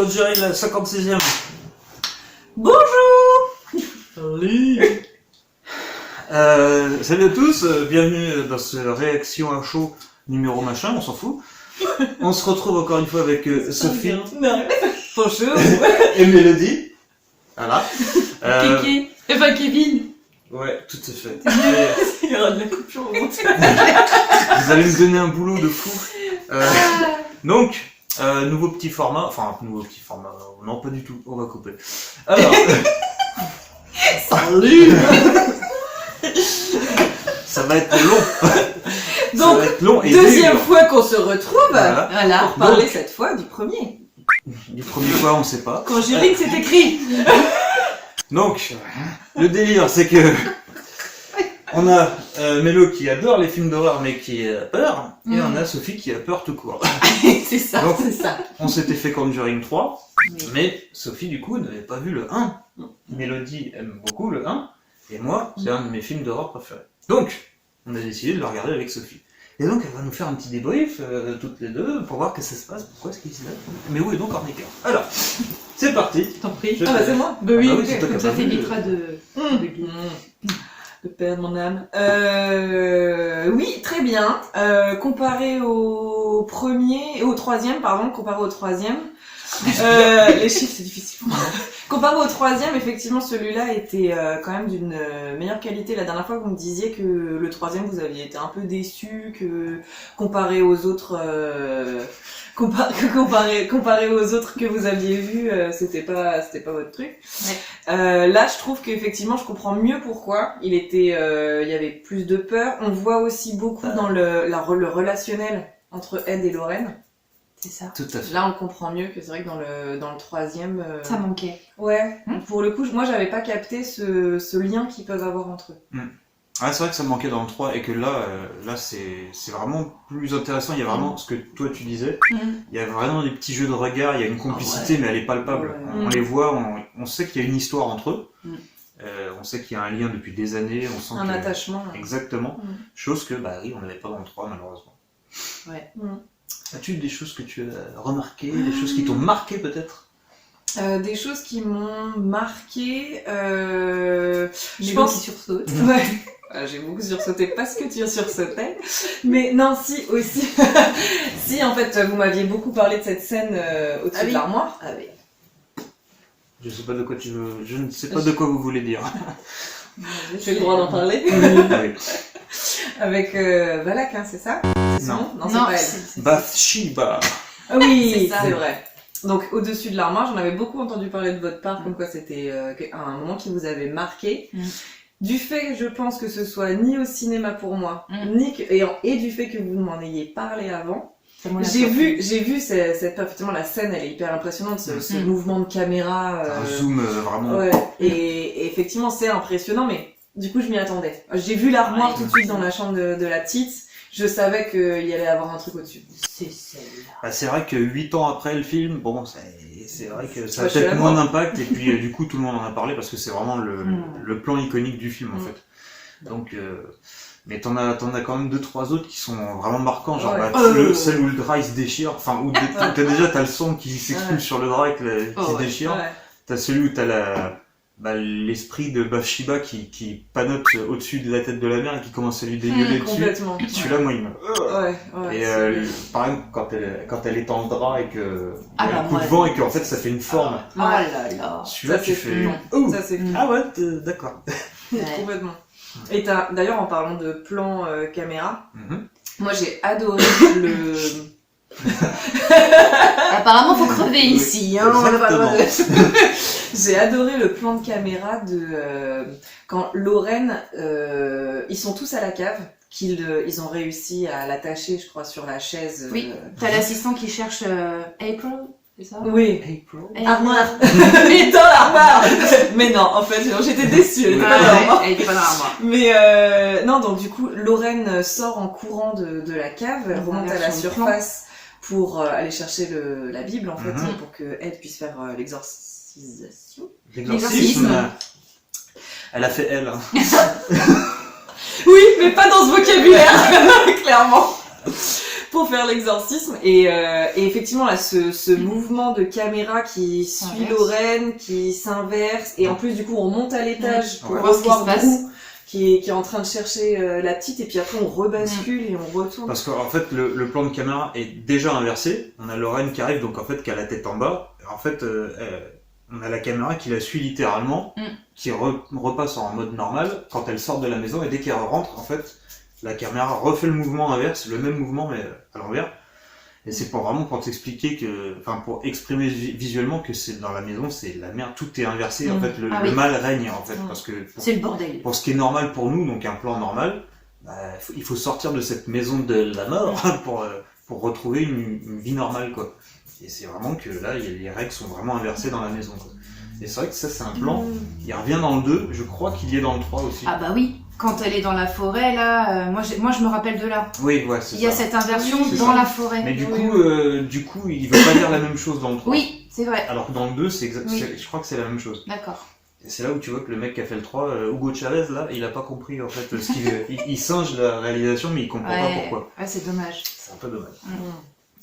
Conjuring, la 56e. Bonjour. Salut. Salut à tous, bienvenue dans ce réaction à chaud numéro machin, on s'en fout. On se retrouve encore une fois avec Sophie Bonjour. et Mélodie. Voilà. Kiki. Enfin Kevin. Ouais, tout à fait. Il y aura de la coupure au montage. Vous allez me donner un boulot de fou. Donc, nouveau petit format, non pas du tout, on va couper. Alors, Salut. ça va être long. Donc, ça va être long et deuxième dur. fois qu'on se retrouve, Voilà. pour parler cette fois du premier. Du premier fois, on sait pas. Conjuring, c'est écrit. Donc, le délire, c'est que on a Mélo qui adore les films d'horreur mais qui a peur, et on a Sophie qui a peur tout court. C'est ça, Donc, c'est ça. On s'était fait Conjuring 3, Oui. mais Sophie du coup n'avait pas vu le 1. Mélodie aime beaucoup le 1, et moi, c'est un de mes films d'horreur préférés. Donc, on a décidé de le regarder avec Sophie. Et donc, elle va nous faire un petit débrief, toutes les deux, pour voir que ça se passe, pourquoi est-ce qu'il se lève. Mais où est donc Ornica? Alors, c'est parti. T'en prie. Je Ah bah te c'est laisse. moi. Bah oui, Ah bah oui, c'est toi comme qui as ça pas vu. t'éviteras de perdre mon âme. Oui, très bien. Comparé au premier, et au troisième, pardon, comparé au troisième, les chiffres c'est difficile pour moi. Comparé au troisième, effectivement, celui-là était quand même d'une meilleure qualité. La dernière fois, vous me disiez que le troisième, vous aviez été un peu déçu, que comparé aux autres, comparé aux autres que vous aviez vus, c'était pas votre truc. Ouais. Là, je trouve qu'effectivement, je comprends mieux pourquoi. Il y avait plus de peur. On voit aussi beaucoup dans le relationnel entre Ed et Lorraine. C'est ça. Tout à fait. Là, on comprend mieux que c'est vrai que dans le troisième... Ça manquait. Ouais, pour le coup, moi, j'avais pas capté ce lien qu'ils peuvent avoir entre eux. Ouais, c'est vrai que ça me manquait dans le 3, et que là c'est vraiment plus intéressant. Il y a vraiment ce que toi tu disais. Il y a vraiment des petits jeux de regard, il y a une complicité, mais elle est palpable. Ouais. On les voit, on sait qu'il y a une histoire entre eux. On sait qu'il y a un lien depuis des années. On sent Un attachement. Exactement. Chose que, bah oui, on n'avait pas dans le 3, malheureusement. Ouais. As-tu des choses que tu as remarquées, des choses qui t'ont marqué peut-être? Des choses qui m'ont marqué, Je pense qui sursaute. Ouais. J'ai beaucoup sursauté parce que tu sursautais. Mais non, si, aussi. Si, en fait, vous m'aviez beaucoup parlé de cette scène au-dessus de l'armoire. Ah oui. Je sais pas de quoi je ne sais pas de quoi vous voulez dire. J'ai le droit d'en parler. Oui. Avec Valak, hein, c'est ça? C'est son Non. nom? Non, c'est pas elle. Bathsheba. Ah oui, C'est ça. c'est vrai. Donc au-dessus de l'armoire, j'en avais beaucoup entendu parler de votre part, comme quoi c'était un moment qui vous avait marqué. Du fait, je pense que ce soit ni au cinéma pour moi, et du fait que vous m'en ayez parlé avant, j'ai vu effectivement la scène, elle est hyper impressionnante, ce mouvement de caméra. Un zoom vraiment. Ouais. Et effectivement, c'est impressionnant, mais du coup, je m'y attendais. J'ai vu l'armoire tout de suite dans la chambre de la petite. Je savais qu'il y allait avoir un truc au-dessus. C'est celle-là. Bah, c'est vrai que 8 ans après le film, bon, c'est vrai que ça a Ouais, je suis peut-être là, moins moi. d'impact, et puis du coup tout le monde en a parlé parce que c'est vraiment le plan iconique du film en fait. Donc, mais t'en as quand même 2-3 autres qui sont vraiment marquants, genre celle où le drap il se déchire, enfin où t'as le sang qui s'expulse sur le drap et qui se déchire. Ouais. T'as celui où t'as l'esprit de Bathsheba qui panote au-dessus de la tête de la mère et qui commence à lui dégueuler dessus. Complètement. Celui-là, moi, il me... Ouais, Et c'est- par exemple, quand elle est dans le drap et que Ah il y a bah, un coup moi, de vent et qu'en fait ça fait une forme. Oh là là. Celui-là, Ça, tu c'est fais. mignon. Oh Ça, c'est Ah ouais, d'accord. Ouais. complètement. Et d'ailleurs, en parlant de plan caméra, Mhm. moi j'ai adoré le... Apparemment, faut crever ici. Hein, on a pas le droit de- J'ai adoré le plan de caméra de quand Lorraine, ils sont tous à la cave, ils ont réussi à l'attacher, je crois, sur la chaise. Oui, t'as l'assistant qui cherche April, c'est ça? Oui. April. Armoire. Mais dans l'armoire. Mais non, en fait, j'étais déçue. Elle était pas dans l'armoire. Elle était pas dans l'armoire. Mais non, donc du coup, Lorraine sort en courant de la cave, elle On remonte va à la sur le surface pour aller chercher la Bible, en fait, Mhm. pour que Ed puisse faire l'exorcisation. L'exorcisme. Elle a fait elle. Hein. Oui, mais pas dans ce vocabulaire, clairement. pour faire l'exorcisme. Et effectivement, là, ce mouvement de caméra qui suit S'inverse. Lorraine, qui s'inverse, et en plus, du coup, on monte à l'étage pour Ouais. voir Voir ce qui se Drew, qui est en train de chercher la petite, et puis après, on rebascule et on retourne. Parce qu'en fait, le plan de caméra est déjà inversé. On a Lorraine qui arrive, donc en fait, qui a la tête en bas. En fait, on a la caméra qui la suit littéralement, qui repasse en mode normal quand elle sort de la maison, et dès qu'elle rentre, en fait, la caméra refait le mouvement inverse, le même mouvement, mais à l'envers. Et c'est vraiment pour t'expliquer que, enfin, pour exprimer visuellement que c'est dans la maison, c'est la merde, tout est inversé, en fait, Ah le oui. mal règne, en fait, parce que C'est le bordel. pour ce qui est normal pour nous, donc un plan normal, il faut sortir de cette maison de la mort pour retrouver une vie normale, quoi. Et c'est vraiment que là, les règles sont vraiment inversées dans la maison, quoi. Et c'est vrai que ça, c'est un plan, il revient dans le 2, je crois qu'il y est dans le 3 aussi. Ah bah oui, quand elle est dans la forêt, là, moi je me rappelle de là. Oui, ouais, c'est Il y a ça. cette inversion Oui, dans ça. la forêt. Mais Oui, du coup, il veut pas dire la même chose dans le 3. Oui, c'est vrai. Alors que dans le 2, Oui. je crois que c'est la même chose. D'accord. Et c'est là où tu vois que le mec qui a fait le 3, Hugo Chavez, là, il a pas compris, en fait, ce qu'il il singe la réalisation, mais il comprend pas pourquoi. Ouais, c'est dommage. C'est un peu dommage. Mm.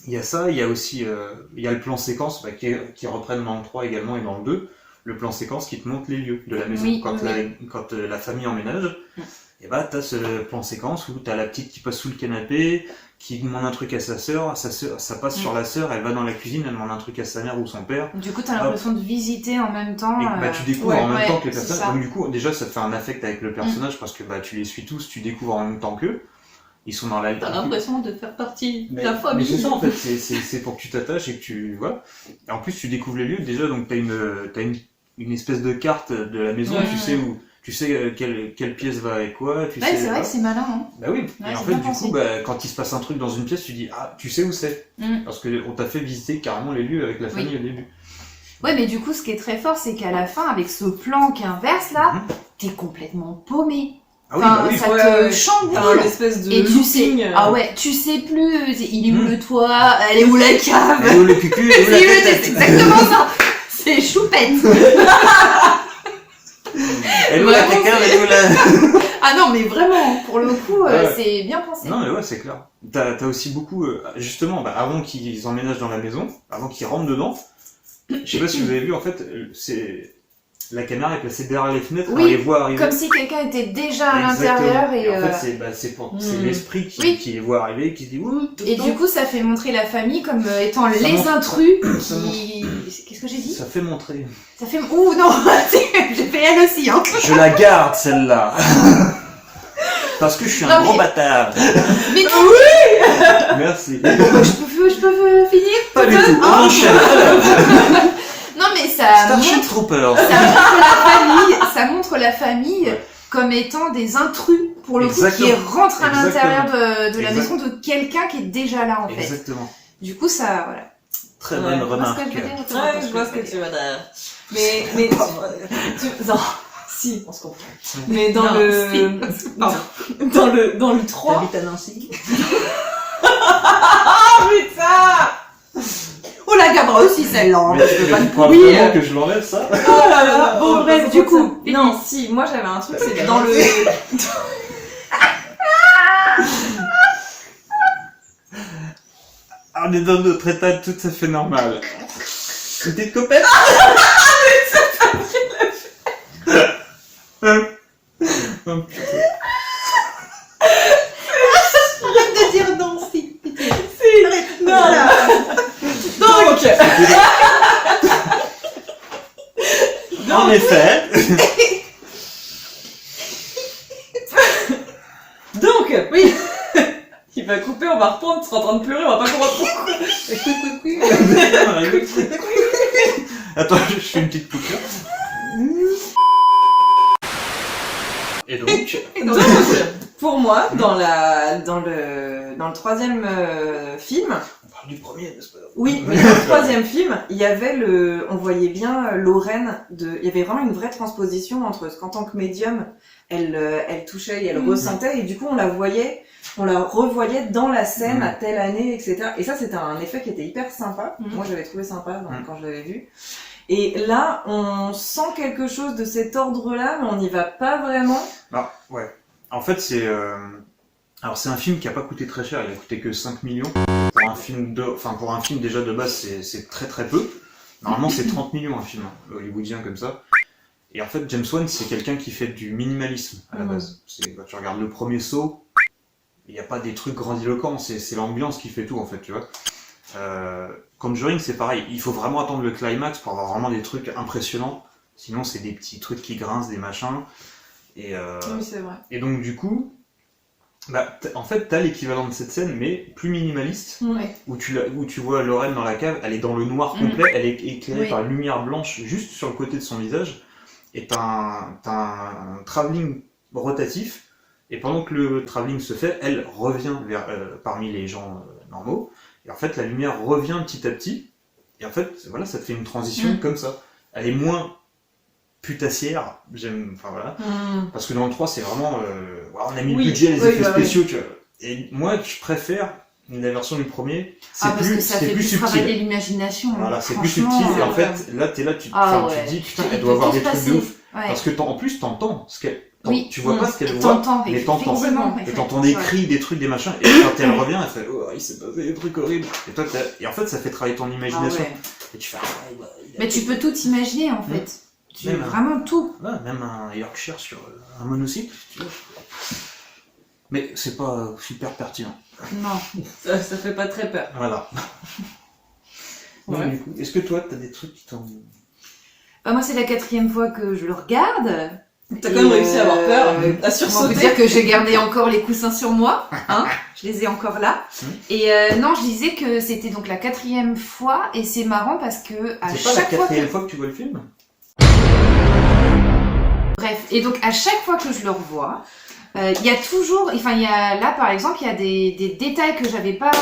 Il y a ça, il y a aussi il y a le plan séquence qui reprennent dans le 3 également et dans le 2. Le plan séquence qui te montre les lieux de la maison. Oui, Quand, oui. quand la famille emménage, et bah t'as ce plan séquence où t'as la petite qui passe sous le canapé, qui demande un truc à sa sœur, ça passe sur la sœur, elle va dans la cuisine, elle demande un truc à sa mère ou son père. Du coup, t'as l'impression de visiter en même temps. Et bah, tu découvres ouais, en même temps que les c'est personnages. ça. Donc du coup, déjà, ça te fait un affect avec le personnage parce que bah, tu les suis tous, tu découvres en même temps qu'eux. Ils sont dans la... T'as l'impression de faire partie de Mais, la mais famille. c'est ça en fait, c'est pour que tu t'attaches et que tu... Voilà. Et en plus, tu découvres les lieux. Déjà, donc t'as une espèce de carte de la maison, Ouais. tu sais où... Tu sais quelle pièce va avec quoi, tu Ouais, sais... c'est vrai voilà. que c'est malin, hein. Bah oui, Ouais, et en c'est fait, bien du pensé. coup, bah, quand il se passe un truc dans une pièce, tu dis, ah, tu sais où c'est. Mm. Parce qu'on t'a fait visiter carrément les lieux avec la famille au début. Ouais, mais du coup, ce qui est très fort, c'est qu'à la fin, avec ce plan qui inverse là, Mhm. t'es complètement paumé. Ah oui, Enfin, bah oui. ça Ouais, te ouais. chamboule. T'as un espèce de Et tu sais, looping, ah ouais, tu sais plus, il est où Mm. le toit, elle est où la cave. Elle est où le cucu, elle est où la C'est tête exactement ça. C'est choupette. Elle est où la Vraiment, caca, elle est où la... Ah non, mais vraiment, pour le coup, Ouais. c'est bien pensé. Non mais ouais, c'est clair. T'as aussi beaucoup, justement, bah, avant qu'ils emménagent dans la maison, avant qu'ils rentrent dedans, je sais pas si vous avez vu, en fait, c'est la caméra est placée derrière les fenêtres, Oui, on les voit arriver. Comme si quelqu'un était déjà à Exactement. l'intérieur et, en fait, c'est l'esprit qui, Oui. qui les voit arriver, qui se dit ouh. et du coup, ça fait montrer la famille comme étant Ça les montre- intrus ça qui... Qu'est-ce que j'ai dit? Ça fait montrer. Ça fait... Ouh, non, j'ai fait elle aussi, hein. Je la garde celle-là. Parce que je suis un Non, gros mais- bâtard. Mais non, Merci. je peux finir? Pas du tout. On Ah. enchaîne. Non, mais ça Starship montre, Troopers. ça montre la famille comme étant des intrus, pour le coup, qui Exactement. rentrent à l'intérieur de la Exact. maison de quelqu'un qui est déjà là, en fait. Exactement. Du coup, ça, voilà. Très Ouais. bonne Tu vois ce remarque. que je veux dire? Ouais, je vois ce que tu veux dire. Mais non, si, on se comprend. Mais dans Non, le dans le 3. T'habites à Nancy? Ah putain! Oh, la gardera aussi, celle-là. Mais tu pas de crois pourri. vraiment que je l'enlève ça? Oh là là. Bon, bref, du coup. Non, si, moi j'avais un truc, c'est dans le. On est dans notre état tout à fait normal. Une petite copette? Oh, putain. Arrête de dire Nancy. Non, là. Donc. En effet. Donc, oui. Il va couper, on va reprendre, tu seras en train de pleurer, on va pas comprendre pourquoi. Attends, je fais une petite coupure. Et donc, Donc, pour moi, dans le troisième film, on parle du premier, n'est-ce pas? oui, mais dans le troisième film, il y avait on voyait bien Lorraine il y avait vraiment une vraie transposition entre ce qu'en tant que médium, elle touchait et elle ressentait, et du coup, on la revoyait dans la scène à telle année, etc. Et ça, c'était un effet qui était hyper sympa. Moi, j'avais trouvé sympa quand je l'avais vu. Et là, on sent quelque chose de cet ordre-là, mais on n'y va pas vraiment. Ah, ouais. En fait, c'est Alors c'est un film qui a pas coûté très cher, il a coûté que 5 millions. Pour un film déjà de base, c'est très très peu. Normalement c'est 30 millions un film hollywoodien comme ça. Et en fait James Wan c'est quelqu'un qui fait du minimalisme à la base. Quand tu regardes le premier Saw, il n'y a pas des trucs grandiloquents, c'est l'ambiance qui fait tout en fait, tu vois. Conjuring c'est pareil, il faut vraiment attendre le climax pour avoir vraiment des trucs impressionnants. Sinon c'est des petits trucs qui grincent, des machins. Oui, c'est vrai. Et donc du coup, en fait t'as l'équivalent de cette scène mais plus minimaliste, Ouais. où tu vois Lorraine dans la cave, elle est dans le noir complet, elle est éclairée Oui. par une lumière blanche juste sur le côté de son visage, et t'as un travelling rotatif, et pendant que le travelling se fait, elle revient parmi les gens normaux, et en fait la lumière revient petit à petit, et en fait voilà, ça te fait une transition comme ça. Elle est moins putassière, parce que dans le 3 c'est vraiment on a mis le budget, les effets spéciaux, tu vois. Et moi je préfère la version du premier, c'est parce que ça fait plus travailler l'imagination. Voilà, c'est plus subtil, et en fait là t'es là, tu te dis putain, elle doit avoir des trucs de ouf, parce que en plus t'entends ce qu'elle... Tu vois pas ce qu'elle voit, mais t'entends. Et t'entends des cris, des trucs, des machins, et quand elle revient, elle fait oh, il s'est passé des trucs horribles. Et en fait, ça fait travailler ton imagination. Et tu fais mais tu peux tout imaginer en fait. Vraiment tout. Ouais, même un Yorkshire sur un monocycle, tu vois. Mais c'est pas super pertinent. Non, ça fait pas très peur. Voilà. Ouais. Donc, du coup, est-ce que toi, t'as des trucs qui t'ont... Moi, c'est la 4e fois que je le regarde. T'as quand même réussi à avoir peur, à On peut sursauter. dire que j'ai gardé encore les coussins sur moi, hein. Je les ai encore là. Et non, je disais que c'était donc la 4e fois, et c'est marrant parce que à C'est pas la chaque fois 4e fois que tu vois le film? Bref, et donc à chaque fois que je le revois, il y a toujours, enfin il y a là par exemple, il y a des détails que j'avais pas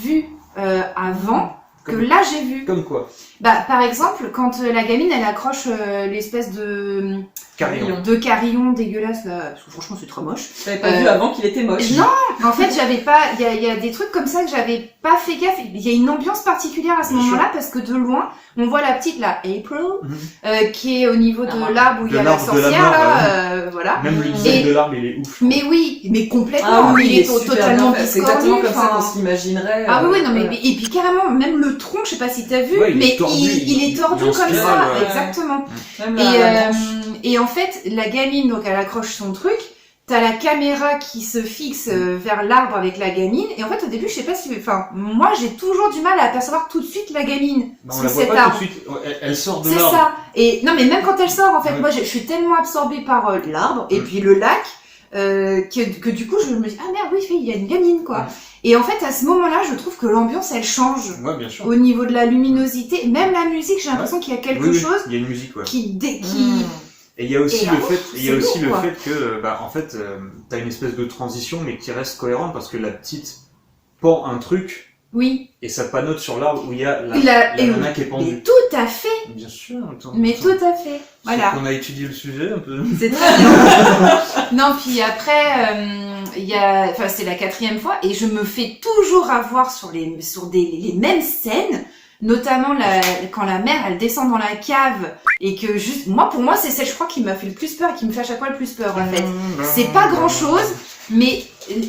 vus avant, que là j'ai vu. Comme quoi? Par exemple, quand la gamine elle accroche l'espèce de carillon dégueulasse là, parce que franchement c'est trop moche. J'avais pas vu avant qu'il était moche. Non, en fait j'avais pas, il y a des trucs comme ça que j'avais pas fait gaffe. Il y a une ambiance particulière à ce moment-là parce que de loin on voit la petite là, April, qui est au niveau de l'arbre où il y a la sorcière là, voilà. Même le design de l'arbre il est ouf. Mais oui, mais complètement, oui, il est totalement bien fait. C'est biscornu. exactement comme ça qu'on s'imaginerait. Ah oui, non mais et puis carrément même le tronc, je sais pas si t'as vu, Ouais, mais il est tordu en comme spirale, ça, ouais. exactement. Même la branche. Et en fait, la gamine, donc elle accroche son truc, t'as la caméra qui se fixe vers l'arbre avec la gamine, et en fait au début, je sais pas si... Enfin, moi j'ai toujours du mal à apercevoir tout de suite la gamine On sous la voit cet pas arbre. tout de suite, elle sort de C'est l'arbre. ça. Et non mais même quand elle sort, en fait, Ouais. moi je suis tellement absorbée par l'arbre, et puis le lac, que du coup je me dis, ah merde, oui, il y a une gamine, quoi. Ouais. Et en fait, à ce moment-là, je trouve que l'ambiance, elle change. Ouais, bien sûr. Au niveau de la luminosité, même la musique, j'ai l'impression qu'il y a quelque Oui, chose il y a une musique, ouais. qui... Et il y a aussi Et le alors, fait, il y a c'est aussi lourd, le quoi. fait que, en fait, t'as une espèce de transition, mais qui reste cohérente parce que la petite pend un truc Oui. et ça panote sur l'arbre où il y a la Et nana qui est mais pendue. tout à fait. Bien sûr. Mais tout à fait. Voilà. On a étudié le sujet un peu. C'est très bien. Non, puis après, il y a, enfin, c'est la 4e fois et je me fais toujours avoir sur les mêmes scènes. Notamment quand la mère elle descend dans la cave et que juste pour moi c'est celle je crois qui m'a fait le plus peur et qui me fait à chaque fois le plus peur en fait. C'est pas grand chose mais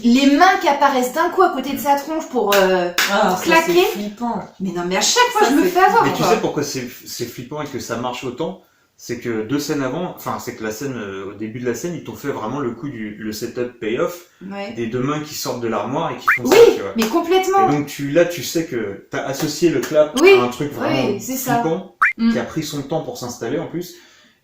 les mains qui apparaissent d'un coup à côté de sa tronche pour claquer. C'est flippant. Mais non mais à chaque fois Ça, je me c'est fais avoir Mais tu quoi. sais pourquoi c'est flippant et que ça marche autant? C'est que 2 scènes avant, enfin c'est que la scène, au début de la scène, ils t'ont fait vraiment le coup le setup payoff Ouais. des 2 mains qui sortent de l'armoire et qui font Oui, ça, tu vois. mais complètement. Et donc tu sais que t'as associé le clap Oui, à un truc vraiment oui, c'est ça. flippant, Mm. qui a pris son temps pour s'installer en plus.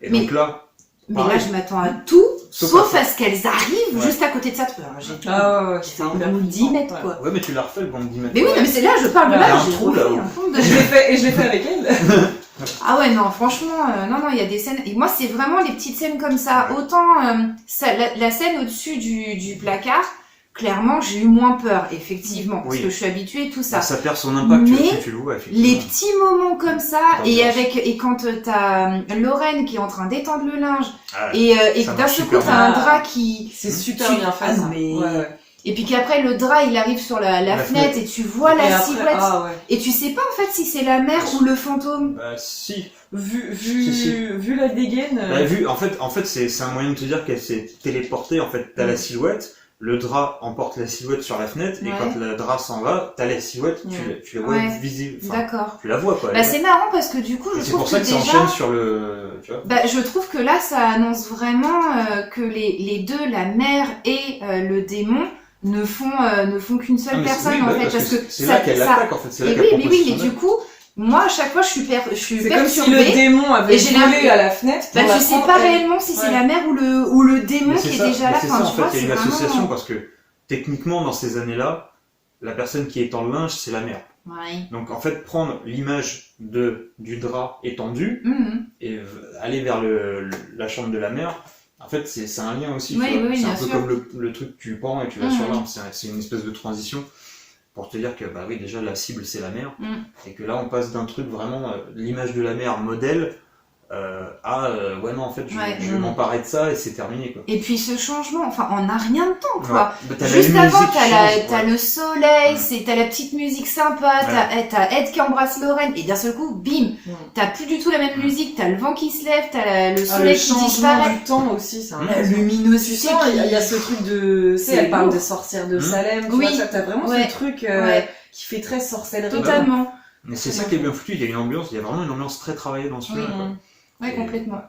Et Mais- donc là, Mais pareil. là je m'attends à tout sauf à à ce qu'elles arrivent Ouais. juste à côté de ça. Alors, j'ai Ah ouais, j'ai fait un bon 10 mètres quoi. Ouais, mais tu l'as refait le bon 10 mètres. Mais oui, non, mais c'est là, je parle de Il y a là, un j'ai trou, refait là-haut. un fond de... Et je l'ai fait avec elle. Ah ouais, non, franchement, non, il y a des scènes... Et moi, c'est vraiment les petites scènes comme ça. Ouais. Autant la scène au-dessus du placard, clairement, j'ai eu moins peur, effectivement, parce Oui. que je suis habituée, tout ça. Ça perd son impact Mais plus tu le vois, effectivement. Les petits moments comme ça, L'ambiance. et quand t'as Lorraine qui est en train d'étendre le linge, Ah ouais. et Ça d'un marche seul coup, super t'as un bien. drap qui... C'est super Tu- bien fait Ah, ça. mais- Ouais. Et puis qu'après, le drap, il arrive sur la fenêtre, et tu vois Et la après, silhouette. ah ouais. Et tu sais pas, en fait, si c'est la mère ou le fantôme. Bah si. Vu la dégaine. En fait c'est un moyen de te dire qu'elle s'est téléportée. En fait, t'as la silhouette, le drap emporte la silhouette sur la fenêtre, et Ouais. quand le drap s'en va, t'as la silhouette, tu la vois Ouais. visible, enfin, D'accord. tu la vois quoi. Bah, c'est marrant parce que du coup, Et je c'est trouve pour ça que que ça déjà. enchaîne sur le, tu vois. Bah, je trouve que là, ça annonce vraiment que les deux, la mère et le démon, ne font qu'une seule Ah, mais personne oui, en bah, fait. Parce que c'est ça- là qu'elle ça- l'attaque en fait, c'est là Et qu'elle oui, mais propose oui, mais son du œuvre. coup, moi, à chaque fois, je suis C'est comme si le perturbée. démon avait Et j'ai volé l'impression- à la fenêtre. Bah, pour je la sais prendre, pas elle. réellement si c'est Ouais. la mère ou le démon Mais qui c'est est ça, déjà là. c'est Enfin, ça en tu vois, fait, il y a une c'est association vraiment. parce que techniquement dans ces années-là, la personne qui étend le linge, c'est la mère. Ouais. Donc en fait, prendre l'image du drap étendu Mhm. et aller vers la chambre de la mère, en fait, c'est un lien aussi. Oui, tu vois. oui, c'est un bien peu sûr. comme le truc que tu pends et tu vas Mhm. sur l'arme. C'est une espèce de transition pour te dire que, bah oui, déjà, la cible, c'est la mère. Mhm. Et que là, on passe d'un truc vraiment, l'image de la mère modèle, ouais, non, en fait, je Ouais. vais m'emparer de ça et c'est terminé, quoi. Et puis ce changement, enfin, en a rien de temps, quoi. Ouais. Bah, t'as la Juste musique avant, qui t'as change, ouais. le soleil, t'as la petite musique sympa, Ouais. t'as Ed qui embrasse Lorraine, et d'un seul coup, bim, t'as plus du tout la même musique, t'as le vent qui se lève, t'as le Ah, soleil le qui changement disparaît, du temps aussi, c'est Mhm. la un Tu luminosité sens, il y a ce truc de... Tu sais, C'est elle parle lourd. de sorcière de Mhm. Salem, tu Oui. vois, t'as vraiment Ouais. ce truc Ouais. qui fait très sorcellerie. Totalement. Mais c'est ça qui est bien foutu, il y a une ambiance, il y a vraiment une ambiance très travaillée dans ce Oui. film. quoi. Ouais, Et- complètement.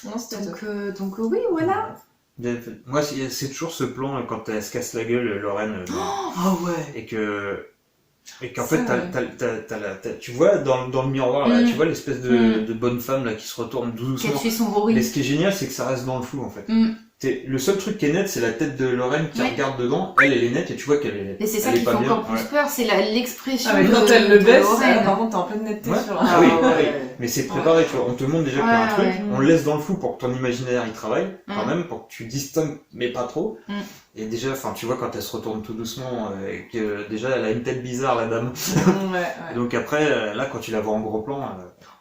Non, c'était top. Donc oui, voilà. Bien fait. Moi, c'est toujours ce plan là, quand elle se casse la gueule, Lorraine, Ah ouais. et qu'en Ça, fait, ouais. tu vois dans le miroir, là, Mm. tu vois l'espèce Mm. de bonne femme là qui se retourne Qu'elle doucement. fait son Mais bruit. ce qui est génial, c'est que ça reste dans le flou en fait. Mm. Le seul truc qui est net, c'est la tête de Lorraine qui Oui. regarde dedans. Elle est nette et tu vois qu'elle est. Et c'est ça elle est qui pas fait bien, encore plus ouais. peur, c'est l'expression Ah, mais de, quand elle le de baisse, Lorraine. par contre, t'es en pleine netteté Ouais. sur Ah oui, ouais. oui. Mais c'est préparé, tu vois. On te montre déjà qu'il y a un Ouais, truc, ouais. on le laisse dans le flou pour que ton imaginaire y travaille, quand Mm. même, pour que tu distingues, mais pas trop. Mm. Et déjà, enfin, tu vois, quand elle se retourne tout doucement, et que déjà, elle a une tête bizarre, la dame. Ouais. Donc après, là, quand tu la vois en gros plan,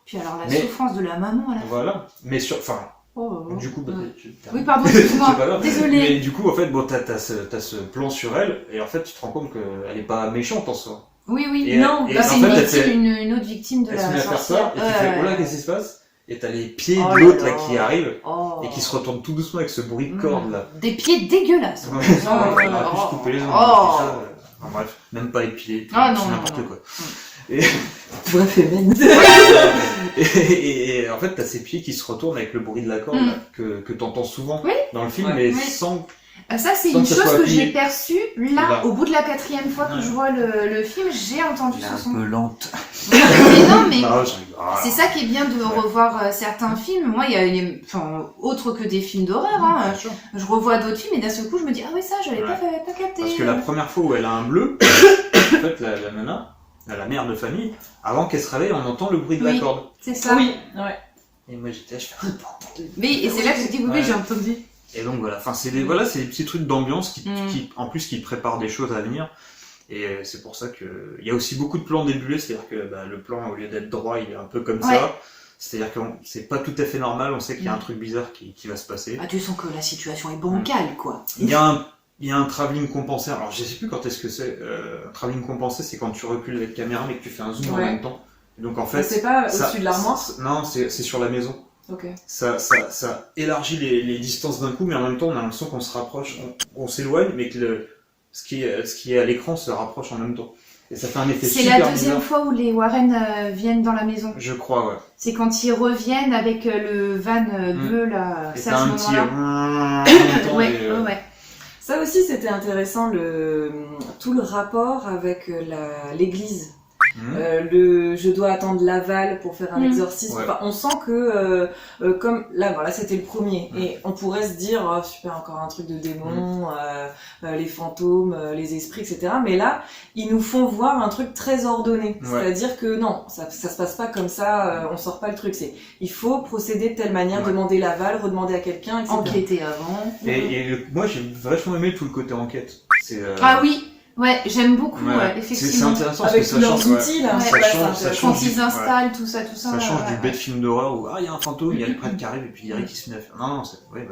Puis alors la Mais- souffrance de la maman à la fin. voilà. Mais enfin, Oh, du coup, bah, Ouais. tu Oui, pardon, excuse-moi. C'est pas grave. Désolée. Mais du coup, en fait, bon, t'as ce plan sur elle, et en fait, tu te rends compte qu'elle est pas méchante en soi. Oui, oui. Et Non, et là, en c'est fait, une, elle victime, fait- une autre victime de elle se la met à faire sorcière. ça, et tu fais, oh là, qu'est-ce qui se passe? Et t'as les pieds Oh de là l'autre là là. qui arrive, Oh. et qui se retourne tout doucement avec ce bruit de corde là. Des pieds dégueulasses. Ouais, Oh, on aurait pu oh, se couper les ongles. oh. et ça, enfin, bref, même pas épilé, Ah, non, c'est non, n'importe non. quoi. Bref, Et en fait, t'as ces pieds qui se retournent avec le bruit de la corde Mm. là, que t'entends souvent Oui. dans le film, Ouais. mais Oui. sans. Ça, c'est Sans une que ça chose soit que appuyé. j'ai perçue là, Là. au bout de la 4e fois que Ouais. je vois le film, j'ai entendu ce son. lente. Mais non, mais Non, je rigole. Ah. c'est ça qui est bien de Ouais. revoir certains films. Moi, il y a enfin, autre que des films d'horreur, hein. Bien sûr. Je revois d'autres films et d'un seul coup, je me dis, ah oui, ça, j'avais Ouais. pas capté. Parce que la première fois où elle a un bleu, en fait, la nana, la mère de famille, avant qu'elle se réveille, on entend le bruit de la Oui. corde. C'est ça. Oui, ouais. Et moi j'étais là, je fais, ah, j'ai pas entendu. Oui, et c'est là que je dis, oui, Ouais. j'ai entendu. Et donc voilà, enfin c'est des petits trucs d'ambiance Mm. en plus qui préparent des choses à venir. Et c'est pour ça que il y a aussi beaucoup de plans débulés, c'est-à-dire que le plan au lieu d'être droit, il est un peu comme Ouais. ça. C'est-à-dire que c'est pas tout à fait normal, on sait qu'il y a un truc bizarre qui va se passer. Ah, tu sens que la situation est bancale, quoi. Il y a un travelling compensé. Alors je sais plus quand est-ce que c'est. Un travelling compensé, c'est quand tu recules la caméra mais que tu fais un zoom en Ouais. même temps. Et donc en fait, C'est pas ça- au-dessus de l'armoire. Non, c'est sur la maison. Ok. Ça élargit les distances d'un coup, mais en même temps, on a l'impression qu'on se rapproche, on s'éloigne, mais que ce qui est à l'écran se rapproche en même temps. Et ça fait un effet C'est super la deuxième bizarre. fois où les Warren viennent dans la maison. Je crois, ouais. C'est quand ils reviennent avec le van bleu, là. Et C'est t'as à ce un petit... moment-là. en même temps, Ouais, et, ouais. Ça aussi, c'était intéressant, tout le rapport avec l'église. Je dois attendre l'aval pour faire un exorcisme. Ouais. Enfin, on sent que, comme là, voilà, c'était le premier. Et on pourrait se dire, oh, super, encore un truc de démon, les fantômes, les esprits, etc. Mais là, ils nous font voir un truc très ordonné. Ouais. C'est-à-dire que non, ça se passe pas comme ça, on sort pas le truc. Il faut procéder de telle manière, Ouais. demander l'aval, redemander à quelqu'un, etc. Enquêter avant. moi, j'ai vachement aimé tout le côté enquête. Ah oui, ouais, j'aime beaucoup, Ouais. C'est effectivement. intéressant parce Avec que tous ça leurs change, outils, là. Ouais. ça Ouais, change, c'est ça intéressant. Quand change ils du- installent tout ça. Ça change du ouais. bête film d'horreur où il y a un fantôme, il y a le prêtre qui arrive et puis il y a qui se met à faire. Non, c'est ouais.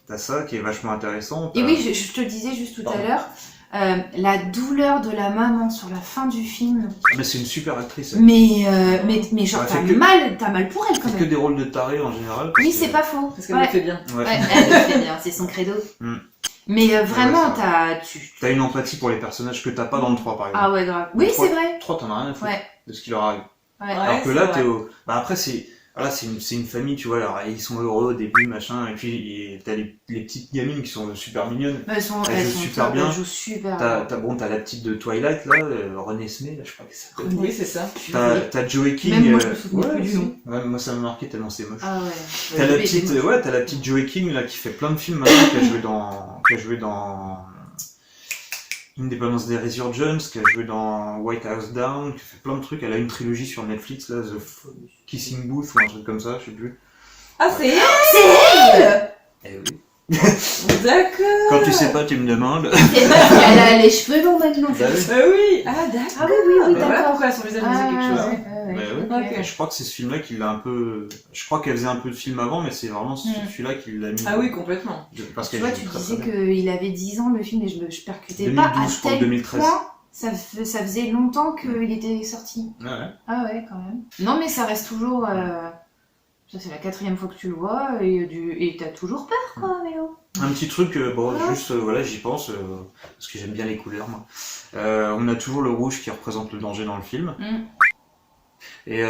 T'as ça qui est vachement intéressant. Et oui, je te le disais juste tout Pardon. à l'heure, la douleur de la maman sur la fin du film. Mais c'est une super actrice. Elle Mais genre, Ouais, t'as fait que- mal pour elle quand fait que même. des rôles de taré en général. Oui, parce c'est que- pas faux. Parce qu'elle Ouais. le fait bien. Ouais. Ouais, elle le fait bien, c'est son credo. Mais vraiment, Ouais, ça T'as une empathie pour les personnages que t'as pas dans le 3 par exemple. Ah ouais, grave. Oui, Le 3, c'est vrai. 3 t'en as rien à foutre Ouais. de ce qui leur arrive. Ouais. Alors que c'est là, vrai. t'es au... Bah après, c'est une famille, tu vois, alors ils sont heureux au début, machin, et puis t'as les petites gamines qui sont super mignonnes. Elles sont super top, bien. Elles jouent super T'as la petite de Twilight, là, Renée Smith, là, je crois que ça s'appelle. Oui, c'est ça. T'as Joey King. Même moi, je me souviens plus du si. nom. Ouais, moi, ça m'a marqué tellement c'est moche. Ah ouais. T'as la Mais petite, c'est moche. t'as la petite Joey King, là, qui fait plein de films maintenant, qui a joué dans Independence Day Resurgence, qui a joué dans White House Down, qui fait plein de trucs. Elle a une trilogie sur Netflix, là, Kissing Booth, ou un truc comme ça, je sais plus. Ah, c'est Eh oui. D'accord. Quand tu sais pas, tu me demandes. C'est pas si elle a les cheveux longs maintenant. Bah oui. Oui. Ah, d'accord. Ah oui, Bah voilà d'accord. pourquoi son visage me disait quelque chose. Bah oui. Ok. Je crois que c'est ce film-là qui l'a un peu. Je crois qu'elle faisait un peu de film avant, mais c'est vraiment celui-là qui l'a mis. Ah oui, complètement. Parce Tu qu'elle vois, joue tu très, disais très bien. qu'il avait 10 ans le film et je percutais 2012, pas à je crois, tel 2013. point. Ça faisait longtemps qu'il était sorti. Ouais, ouais. Ah ouais, quand même. Non, mais ça reste toujours. Ça, c'est la 4e fois que tu le vois et t'as toujours peur, quoi, Mélo. Un petit truc, bon, Ah. juste, voilà, j'y pense, parce que j'aime bien les couleurs, moi. On a toujours le rouge qui représente le danger dans le film. Mm. Et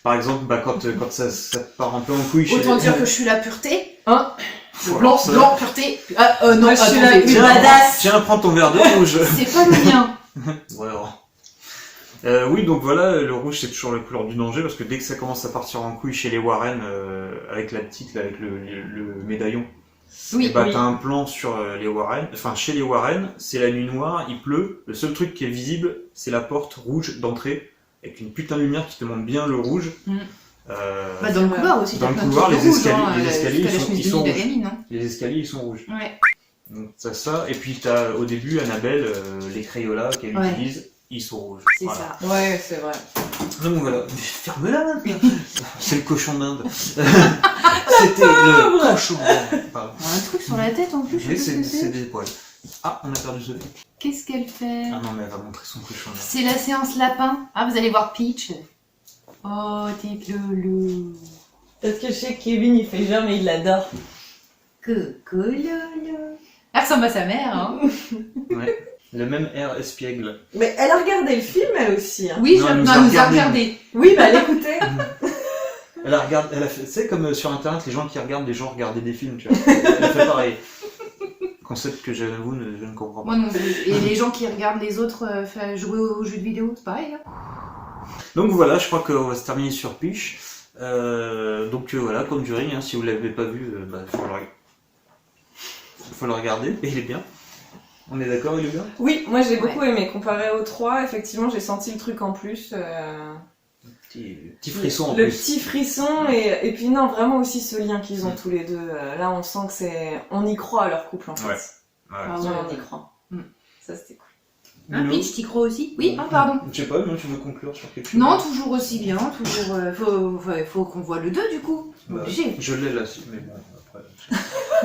par exemple, bah, quand ça part un peu en couille chez Autant dire que je suis la pureté. Hein Faut Blanc, alors ça. blanc, pureté. Ah, non, Moi, je suis la attendez. plus Tiens, badass. Tiens, prends ton verre de rouge. C'est pas le mien. Ouais, alors. Oui, donc voilà, le rouge c'est toujours la couleur du danger parce que dès que ça commence à partir en couille chez les Warren, avec la petite, là, avec le médaillon, Oui, et bah oui. t'as un plan sur les Warren, enfin chez les Warren, c'est la nuit noire, il pleut, le seul truc qui est visible c'est la porte rouge d'entrée, avec une putain de lumière qui te montre bien le rouge. Mm. Euh, Bah, dans le couloir aussi. Dans t'as le plein de couloir, trucs les rouges, escaliers- hein, les escaliers, jusqu'à la ils sont- chemise ils de sont nuit rouges. d'Agamine, hein. les escaliers ils sont rouges. Ouais. Donc t'as ça, et puis t'as au début Annabelle, les Crayolas qu'elle Ouais. utilise, ils sont rouges. C'est Voilà. ça. Ouais, c'est vrai. Donc voilà, ferme-la maintenant. C'est le cochon d'Inde. C'était le cochon d'Inde. Pardon. On a un truc sur la tête en plus, je Mais sais pas ce que c'est c'est. des poils. Ah, on a perdu Sophie. Qu'est-ce qu'elle fait? Ah non, mais elle va montrer son cochon d'Inde. C'est la séance lapin. Ah, vous allez voir Peach. Oh, t'es loulou. Parce que je sais que Kevin, il fait genre, mais il l'adore. Coucou loulou. Elle ressemble à sa mère, hein. Ouais. Le même air espiègle. Mais elle a regardé le film, elle aussi. Hein. Oui, Non, elle elle nous nous a a regardé. regardé. Oui, bah elle écoutait. Elle a fait, tu sais, comme sur internet, les gens qui regardent des gens regarder des films, tu vois. Elle a fait pareil. Concept que j'avoue, je ne comprends pas. Moi non plus. Et les gens qui regardent les autres jouer aux jeux de vidéo, c'est pareil. Hein. Donc voilà, je crois qu'on va se terminer sur Peach. Donc voilà, Conjuring, hein, si vous l'avez pas vu, bah, faut le regarder, et il est bien. On est d'accord, il est bien. Oui, moi j'ai beaucoup aimé. Comparé aux 3, effectivement, j'ai senti le truc en plus. Petit frisson en le plus. petit frisson et puis non, vraiment aussi ce lien qu'ils ont tous les deux. Là, on sent que on y croit à leur couple en fait. Ouais. Ah Ouais, ouais. on y croit. Mm. Ça c'était cool. Hein, Lolo. Peach, t'y crois aussi? Oui, hein, pardon. Je sais pas, non, tu veux conclure sur quelque chose? Non, toujours aussi bien. Toujours. Faut qu'on voit le 2 du coup. Bah, Obligé. je l'ai là, mais bon, après.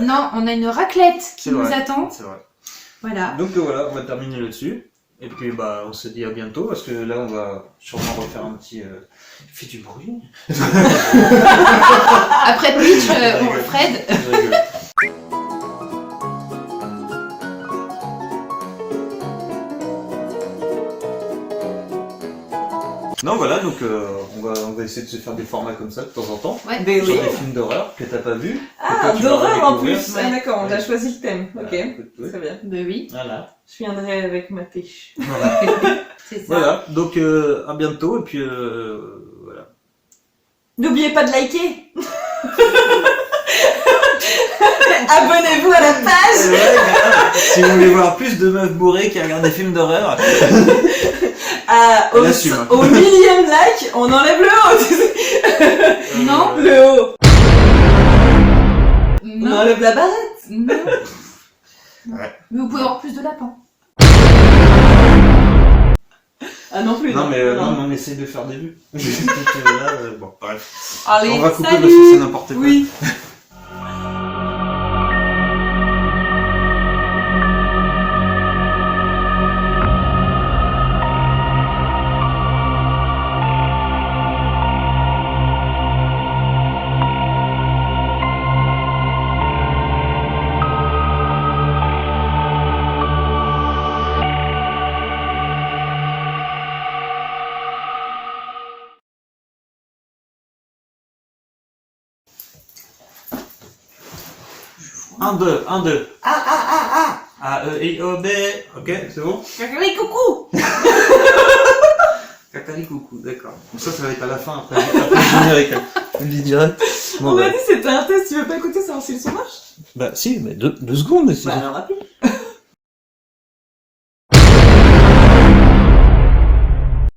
Non, on a une raclette qui C'est nous vrai. attend. C'est vrai. Voilà. Donc voilà, on va terminer là-dessus. Et puis bah on se dit à bientôt parce que là on va sûrement refaire un petit. Fais du bruit. Après Peach, Fred. Je rigole. Non voilà donc on va essayer de se faire des formats comme ça de temps en temps. Ouais. Ben Sur oui. des films d'horreur que t'as pas vu. Ah, tu vas d'horreur en redécouvrir. plus. Ouais. Ah, d'accord, on a Ouais. choisi le thème. Voilà, Ok, écoute, ouais. très bien. Ben oui, Voilà. Je viendrai avec ma pêche. Voilà. c'est ça. Voilà, donc à bientôt et puis voilà. N'oubliez pas de liker. Abonnez-vous à la page. Ouais, grave. Si vous voulez voir plus de meufs bourrées qui regardent des films d'horreur, Au Elle assume. 1000e like, on enlève le haut. Tu sais. Non. Le haut. On Non. enlève la barrette. Non. Ouais. Mais vous pouvez avoir plus de lapins. Ah non plus. Non mais non. non, mais on essaye de faire des vues. Donc, là, bon, bref. Allez, On va couper salut. parce que c'est n'importe quoi. Oui. 1, 2, 1, 2. A, E, I, O, B. Ok, c'est bon? Cacari coucou. Cacali coucou, d'accord. Donc ça va être à la fin, après le générique. On le dit direct. Bon, On bah, a dit c'était un test, tu veux pas écouter savoir si le son marche? bah si, mais 2 secondes. Bah alors rapide.